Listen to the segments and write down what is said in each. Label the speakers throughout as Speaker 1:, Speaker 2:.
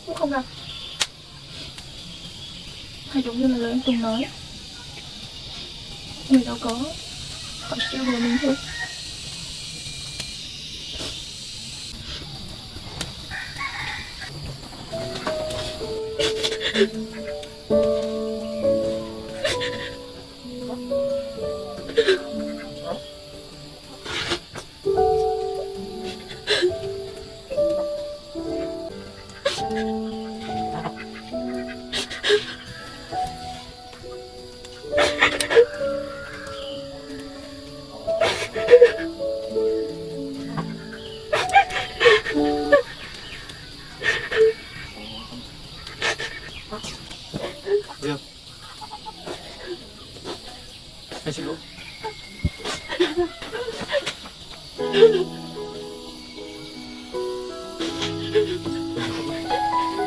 Speaker 1: cũng không gặp. Hay giống như là lời anh Tùng nói, người đâu có, họ chỉ trêu đùa mình thôi.
Speaker 2: Được. Em xin lỗi.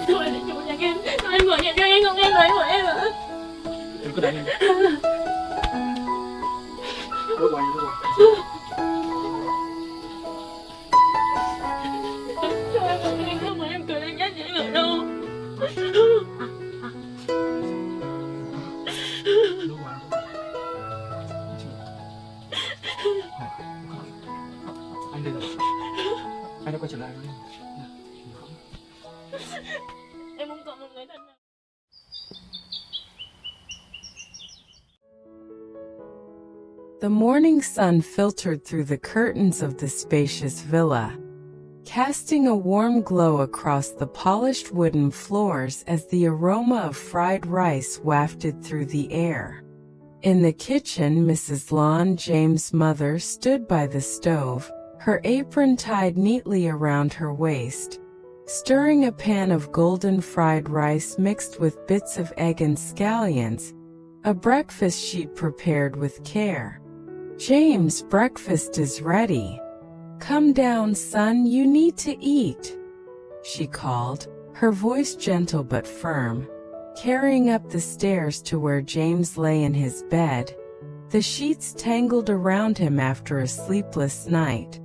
Speaker 1: Thôi để chủ nhà em, thôi anh mở nhạc cho em không, em lấy của em ạ.
Speaker 2: Em cứ đánh em. Đốt của anh, đốt của
Speaker 1: Cho em một cái không mà em cười anh nhát dễ ở đâu.
Speaker 2: anh đây rồi. Anh đã quay trở lại rồi.
Speaker 1: Em không còn một người thân nào.
Speaker 3: The morning sun filtered through the curtains of the spacious villa, casting a warm glow across the polished wooden floors as the aroma of fried rice wafted through the air. In the kitchen, Mrs. Lon James' mother stood by the stove, her apron tied neatly around her waist, stirring a pan of golden fried rice mixed with bits of egg and scallions, a breakfast she'd prepared with care. "James, breakfast is ready. Come down, son, you need to eat," she called, her voice gentle but firm, carrying up the stairs to where James lay in his bed, the sheets tangled around him after a sleepless night.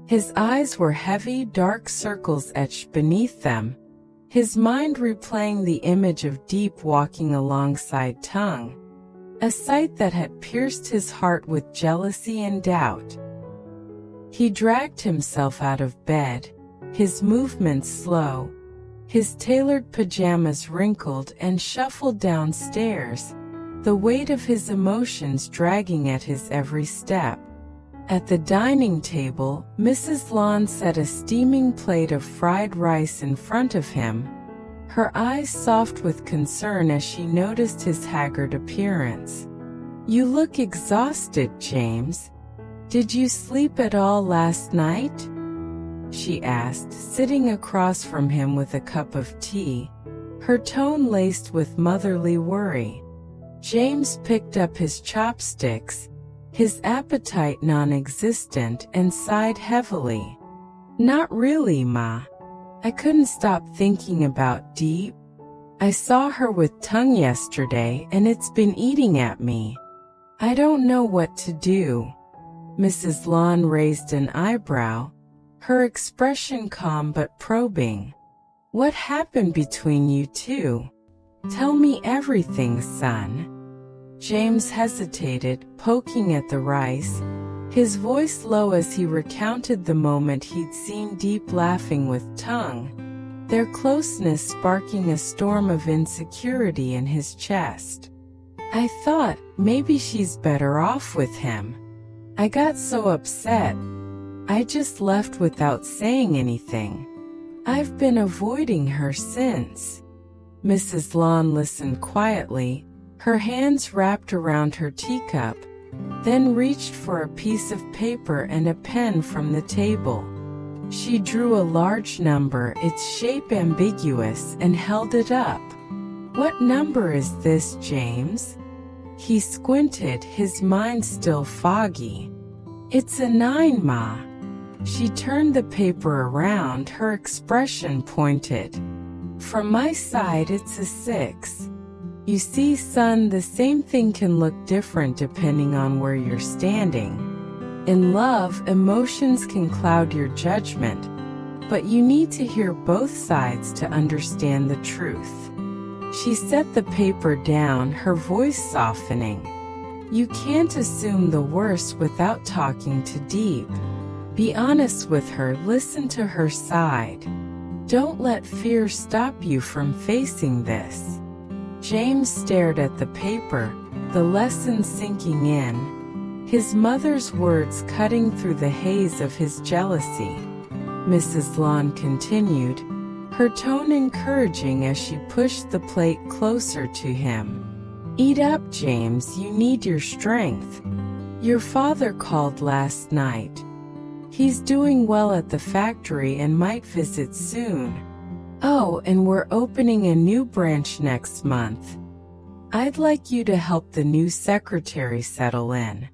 Speaker 3: His eyes were heavy, dark circles etched beneath them, his mind replaying the image of Diep walking alongside Tongue, a sight that had pierced his heart with jealousy and doubt. He dragged himself out of bed, his movements slow, his tailored pajamas wrinkled, and shuffled downstairs, the weight of his emotions dragging at his every step. At the dining table, Mrs. Lon set a steaming plate of fried rice in front of him, her eyes soft with concern as she noticed his haggard appearance. "You look exhausted, James. Did you sleep at all last night?" she asked, sitting across from him with a cup of tea, her tone laced with motherly worry. James picked up his chopsticks, his appetite non-existent, and sighed heavily. "Not really, Ma. I couldn't stop thinking about Diep. I saw her with Tongue yesterday and it's been eating at me. I don't know what to do." Mrs. Lon raised an eyebrow, her expression calm but probing. "What happened between you two? Tell me everything, son." James hesitated, poking at the rice, his voice low as he recounted the moment he'd seen Diep laughing with Tongue, their closeness sparking a storm of insecurity in his chest. "I thought, maybe she's better off with him. I got so upset. I just left without saying anything. I've been avoiding her since." Mrs. Lon listened quietly, her hands wrapped around her teacup, then reached for a piece of paper and a pen from the table. She drew a large number, its shape ambiguous, and held it up. "What number is this, James?" He squinted, his mind still foggy. "It's a 9, Ma." She turned the paper around, her expression pointed. "From my side it's a 6. You see, son, the same thing can look different depending on where you're standing. In love, emotions can cloud your judgment. but you need to hear both sides to understand the truth." She set the paper down, her voice softening. "You can't assume the worst without talking to Diep. Be honest with her, listen to her side. Don't let fear stop you from facing this." James stared at the paper, the lesson sinking in, his mother's words cutting through the haze of his jealousy. Mrs. Lon continued, her tone encouraging as she pushed the plate closer to him. "Eat up, James, you need your strength. Your father called last night. He's doing well at the factory and might visit soon. Oh, and we're opening a new branch next month. I'd like you to help the new secretary settle in.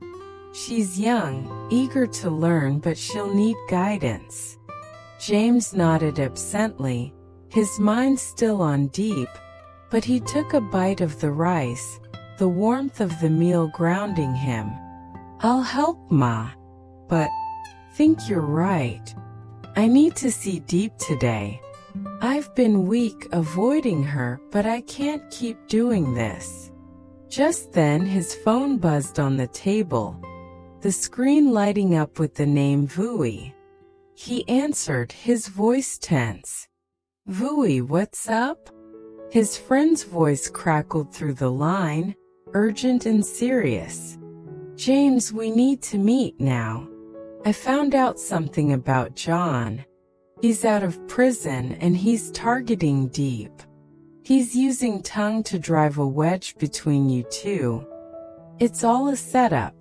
Speaker 3: She's young, eager to learn, but she'll need guidance." James nodded absently, his mind still on Diep, but he took a bite of the rice, the warmth of the meal grounding him. "I'll help, Ma. But think you're right. I need to see Diep today. I've been weak avoiding her, but I can't keep doing this." Just then his phone buzzed on the table, the screen lighting up with the name Vui. He answered, his voice tense. "Vui, what's up?" His friend's voice crackled through the line, urgent and serious. "James, we need to meet now. I found out something about John. He's out of prison and he's targeting Diep. He's using tongue to drive a wedge between you two. It's all a setup."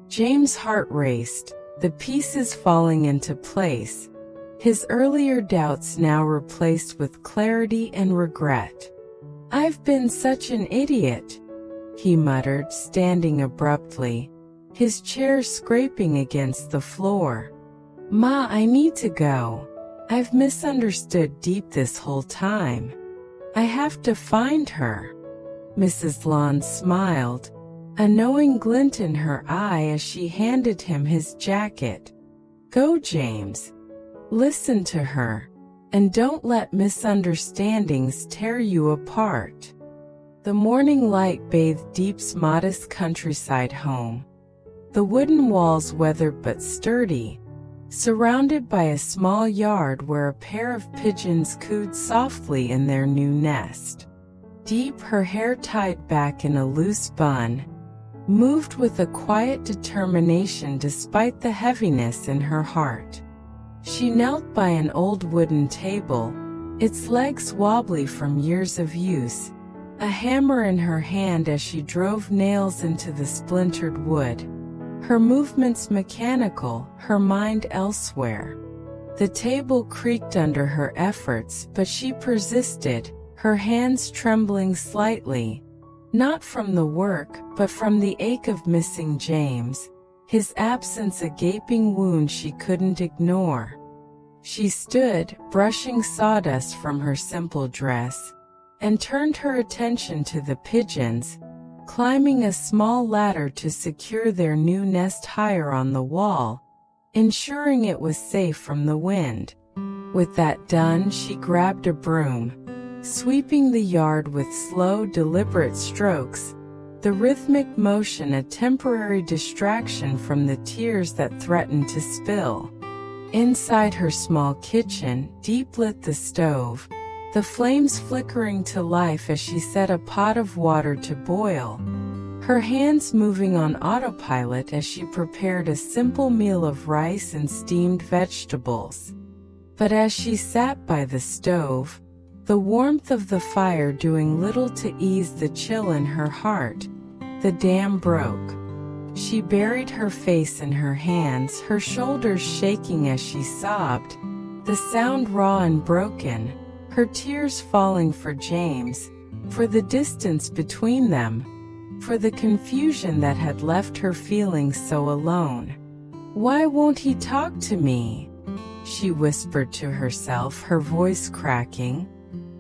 Speaker 3: James' heart raced, the pieces falling into place, his earlier doubts now replaced with clarity and regret. "I've been such an idiot," he muttered, standing abruptly, his chair scraping against the floor. "Ma, I need to go. I've misunderstood Diep this whole time. I have to find her." Mrs. Lon smiled, a knowing glint in her eye as she handed him his jacket. "Go, James. Listen to her, and don't let misunderstandings tear you apart." The morning light bathed Diep's modest countryside home. The wooden walls weathered but sturdy, surrounded by a small yard where a pair of pigeons cooed softly in their new nest. Diep, her hair tied back in a loose bun, moved with a quiet determination despite the heaviness in her heart. She knelt by an old wooden table, its legs wobbly from years of use, a hammer in her hand as she drove nails into the splintered wood. Her movements mechanical, her mind elsewhere. The table creaked under her efforts, but she persisted, her hands trembling slightly, not from the work, but from the ache of missing James, his absence a gaping wound she couldn't ignore. She stood, brushing sawdust from her simple dress, and turned her attention to the pigeons, climbing a small ladder to secure their new nest higher on the wall, ensuring it was safe from the wind. With that done, she grabbed a broom, sweeping the yard with slow, deliberate strokes, the rhythmic motion a temporary distraction from the tears that threatened to spill. Inside her small kitchen, Diep lit the stove, the flames flickering to life as she set a pot of water to boil, her hands moving on autopilot as she prepared a simple meal of rice and steamed vegetables. But as she sat by the stove, the warmth of the fire doing little to ease the chill in her heart, the dam broke. She buried her face in her hands, her shoulders shaking as she sobbed, the sound raw and broken, her tears falling for James, for the distance between them, for the confusion that had left her feeling so alone. "Why won't he talk to me?" she whispered to herself, her voice cracking.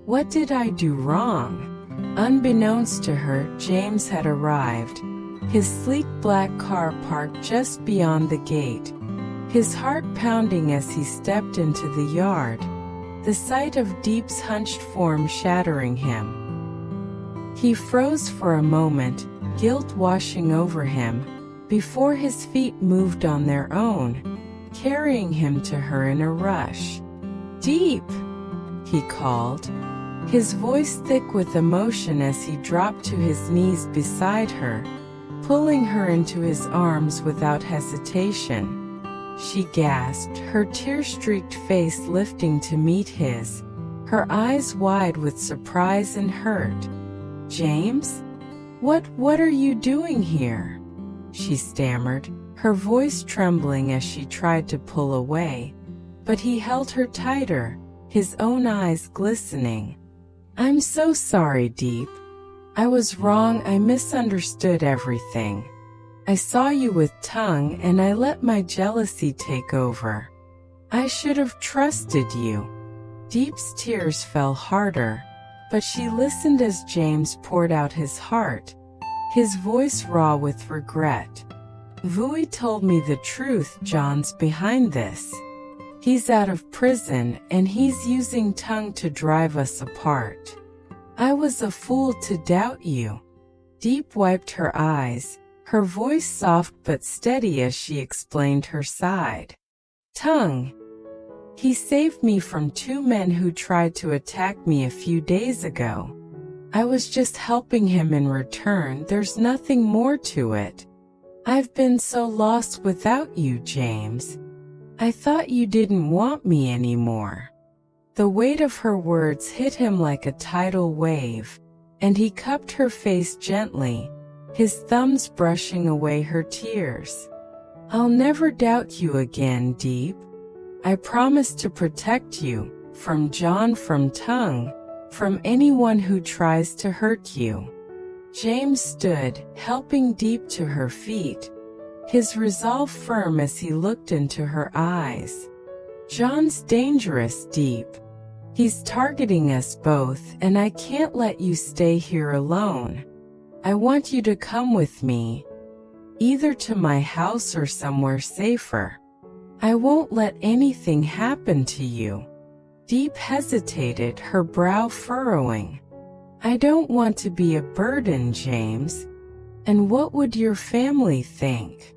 Speaker 3: "What did I do wrong?" Unbeknownst to her, James had arrived, his sleek black car parked just beyond the gate, his heart pounding as he stepped into the yard, the sight of Diep's hunched form shattering him. He froze for a moment, guilt washing over him, before his feet moved on their own, carrying him to her in a rush. "Diep!" he called, his voice thick with emotion as he dropped to his knees beside her, pulling her into his arms without hesitation. She gasped, her tear-streaked face lifting to meet his, her eyes wide with surprise and hurt. "James? What are you doing here?" she stammered, her voice trembling as she tried to pull away, but he held her tighter, his own eyes glistening. "I'm so sorry, Diep. I was wrong, I misunderstood everything. I saw you with Tongue and I let my jealousy take over. I should have trusted you." Diep's tears fell harder, but she listened as James poured out his heart, his voice raw with regret. "Vui told me the truth, John's behind this. He's out of prison and he's using Tongue to drive us apart. I was a fool to doubt you." Diep wiped her eyes, her voice soft but steady as she explained her side. "Tongue. He saved me from 2 men who tried to attack me a few days ago. I was just helping him in return, there's nothing more to it. I've been so lost without you, James. I thought you didn't want me anymore." The weight of her words hit him like a tidal wave, and he cupped her face gently, his thumbs brushing away her tears. "I'll never doubt you again, Diep. I promise to protect you, from John, from Tongue, from anyone who tries to hurt you." James stood, helping Diep to her feet, his resolve firm as he looked into her eyes. "John's dangerous, Diep. He's targeting us both and I can't let you stay here alone. I want you to come with me, either to my house or somewhere safer. I won't let anything happen to you." Diep hesitated, her brow furrowing. "I don't want to be a burden, James. And what would your family think?"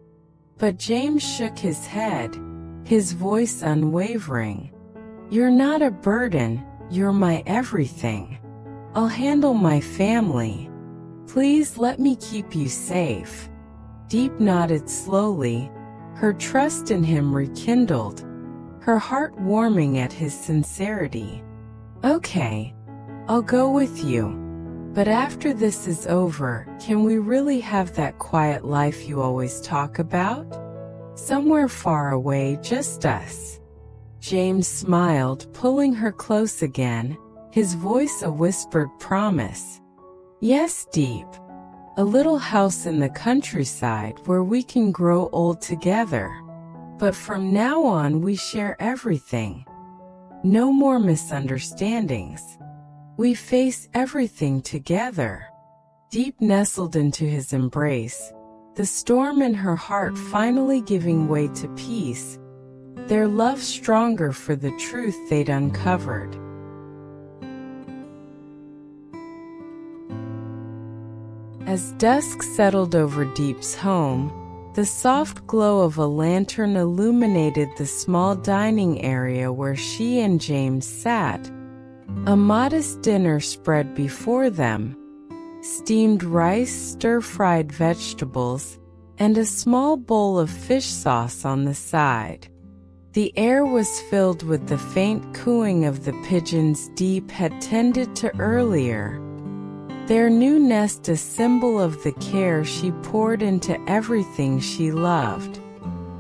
Speaker 3: But James shook his head, his voice unwavering. "You're not a burden, you're my everything. I'll handle my family. Please let me keep you safe." Diep nodded slowly, her trust in him rekindled, her heart warming at his sincerity. "Okay, I'll go with you. But after this is over, can we really have that quiet life you always talk about? Somewhere far away, just us." James smiled, pulling her close again, his voice a whispered promise. "Yes, Diep. A little house in the countryside where we can grow old together. But from now on we share everything. No more misunderstandings. We face everything together." Diep nestled into his embrace, the storm in her heart finally giving way to peace, their love stronger for the truth they'd uncovered. As dusk settled over Diep's home, the soft glow of a lantern illuminated the small dining area where she and James sat. A modest dinner spread before them: steamed rice, stir-fried vegetables, and a small bowl of fish sauce on the side. The air was filled with the faint cooing of the pigeons Diep had tended to earlier, their new nest a symbol of the care she poured into everything she loved.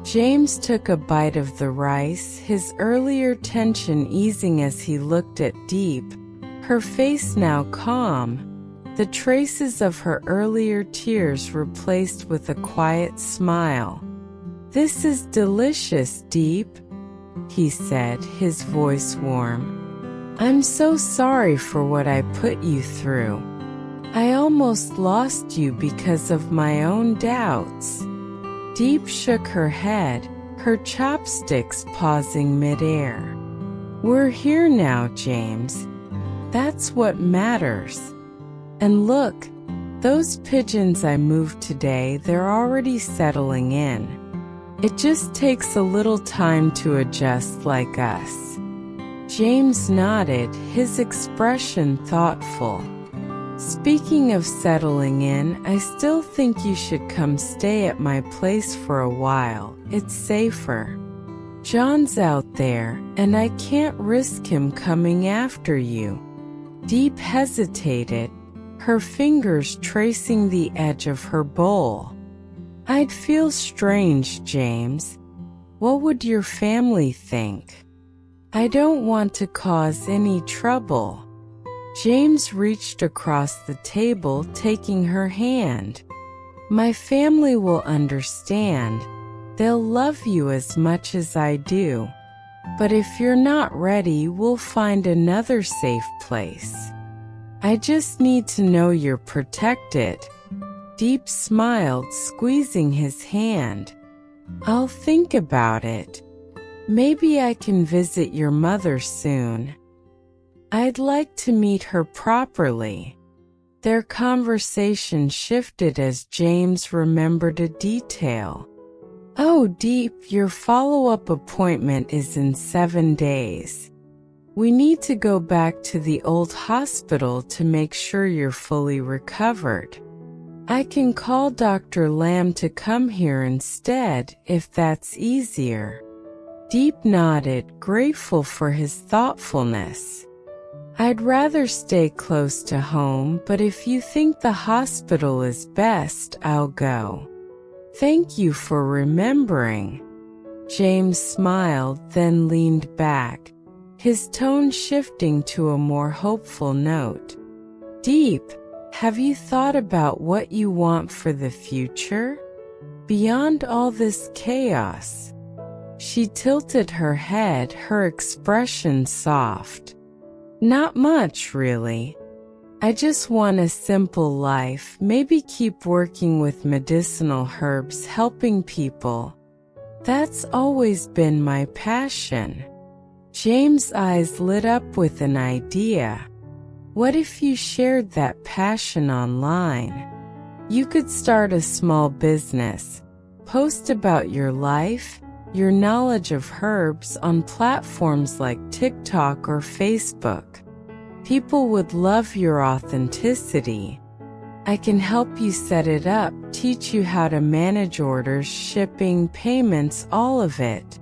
Speaker 3: James took a bite of the rice, his earlier tension easing as he looked at Diep, her face now calm, the traces of her earlier tears replaced with a quiet smile. "This is delicious, Diep," he said, his voice warm. "I'm so sorry for what I put you through. I almost lost you because of my own doubts." Diep shook her head, her chopsticks pausing midair. "We're here now, James. That's what matters. And look, those pigeons I moved today, they're already settling in. It just takes a little time to adjust like us." James nodded, his expression thoughtful. "Speaking of settling in, I still think you should come stay at my place for a while. It's safer. John's out there, and I can't risk him coming after you." Diep hesitated, her fingers tracing the edge of her bowl. "I'd feel strange, James. What would your family think? I don't want to cause any trouble." James reached across the table, taking her hand. "My family will understand. They'll love you as much as I do. But if you're not ready, we'll find another safe place. I just need to know you're protected." Diep smiled, squeezing his hand. "I'll think about it. Maybe I can visit your mother soon. I'd like to meet her properly." Their conversation shifted as James remembered a detail. "Oh, Diep, your follow-up appointment is in 7 days. We need to go back to the old hospital to make sure you're fully recovered. I can call Dr. Lamb to come here instead, if that's easier." Diep nodded, grateful for his thoughtfulness. "I'd rather stay close to home, but if you think the hospital is best, I'll go." "Thank you for remembering." James smiled, then leaned back, his tone shifting to a more hopeful note. "Diep, have you thought about what you want for the future? Beyond all this chaos?" She tilted her head, her expression soft. "Not much, really. I just want a simple life, maybe keep working with medicinal herbs, helping people. That's always been my passion." James' eyes lit up with an idea. "What if you shared that passion online? You could start a small business, post about your life, your knowledge of herbs on platforms like TikTok or Facebook. People would love your authenticity. I can help you set it up, teach you how to manage orders, shipping, payments, all of it.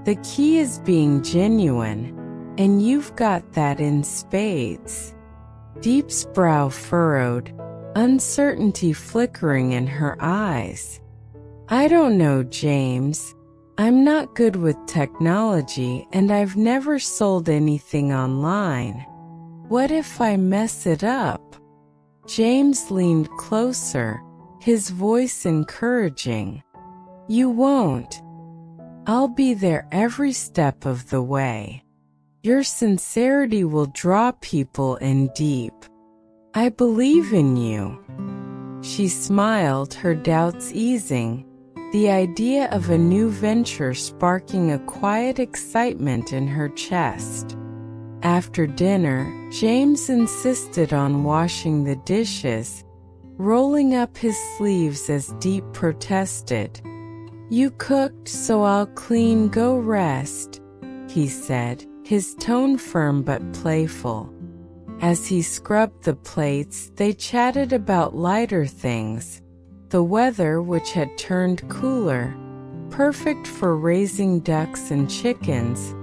Speaker 3: The key is being genuine, and you've got that in spades." Diep's brow furrowed, uncertainty flickering in her eyes. "I don't know, James. I'm not good with technology, and I've never sold anything online. What if I mess it up?" James leaned closer, his voice encouraging. "You won't. I'll be there every step of the way. Your sincerity will draw people in deep. I believe in you." She smiled, her doubts easing, the idea of a new venture sparking a quiet excitement in her chest. After dinner, James insisted on washing the dishes, rolling up his sleeves as Diep protested. "You cooked, so I'll clean, go rest," he said, his tone firm but playful. As he scrubbed the plates, they chatted about lighter things, the weather, which had turned cooler, perfect for raising ducks and chickens,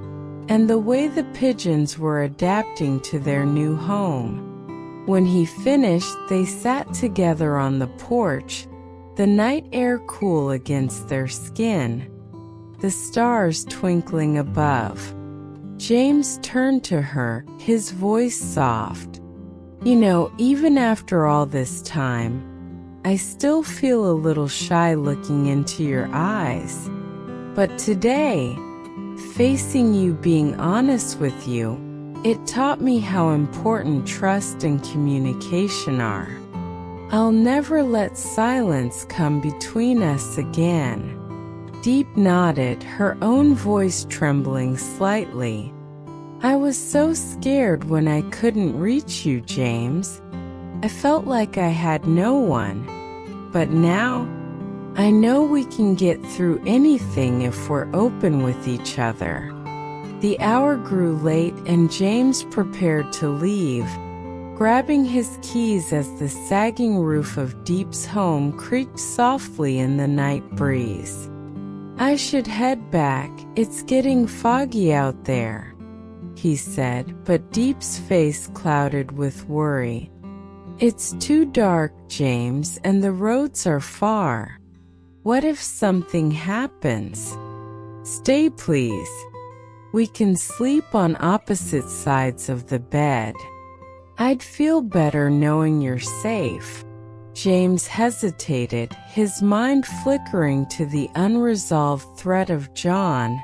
Speaker 3: and the way the pigeons were adapting to their new home. When he finished, they sat together on the porch, the night air cool against their skin, the stars twinkling above. James turned to her, his voice soft. "You know, even after all this time, I still feel a little shy looking into your eyes. But today, facing you, being honest with you, it taught me how important trust and communication are. I'll never let silence come between us again." Diep nodded, her own voice trembling slightly. I was so scared when I couldn't reach you, James. I felt like I had no one. But now, I know we can get through anything if we're open with each other. The hour grew late and James prepared to leave, grabbing his keys as the sagging roof of Diep's home creaked softly in the night breeze. I should head back, it's getting foggy out there, he said, but Diep's face clouded with worry. It's too dark, James, and the roads are far. What if something happens? Stay, please. We can sleep on opposite sides of the bed. I'd feel better knowing you're safe. James hesitated, his mind flickering to the unresolved threat of John,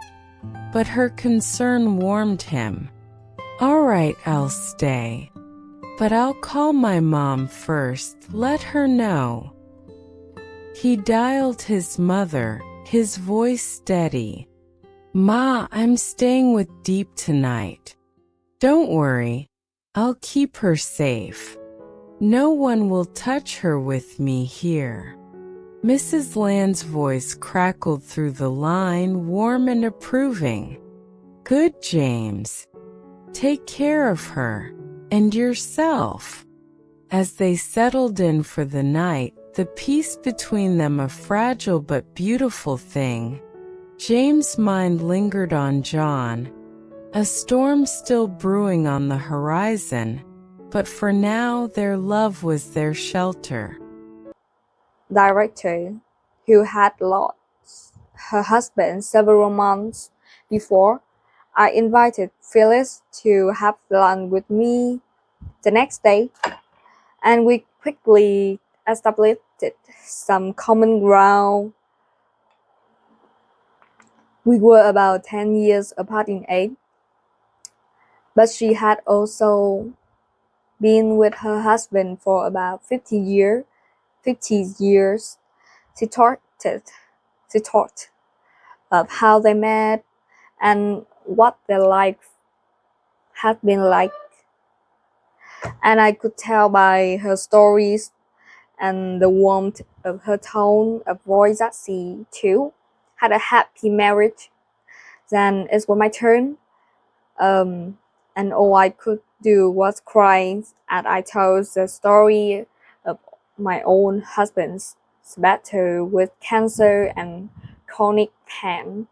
Speaker 3: but her concern warmed him. All right, I'll stay. But I'll call my mom first, let her know. He dialed his mother, his voice steady. Ma, I'm staying with Diep tonight. Don't worry, I'll keep her safe. No one will touch her with me here. Mrs. Land's voice crackled through the line, warm and approving. Good, James. Take care of her. And yourself. As they settled in for the night, the peace between them a fragile but beautiful thing, James' mind lingered on John. A storm still brewing on the horizon, but for now their love was their shelter.
Speaker 4: Director, who had lost her husband several months before, I invited Phyllis to have lunch with me the next day, and we quickly established some common ground. We were about 10 years apart in age, but she had also been with her husband for about 50 years. She talked of how they met and what their life had been like. And I could tell by her stories and the warmth of her tone of voice that she, too, had a happy marriage. Then it was my turn, and all I could do was cry as I told the story of my own husband's battle with cancer and chronic pain.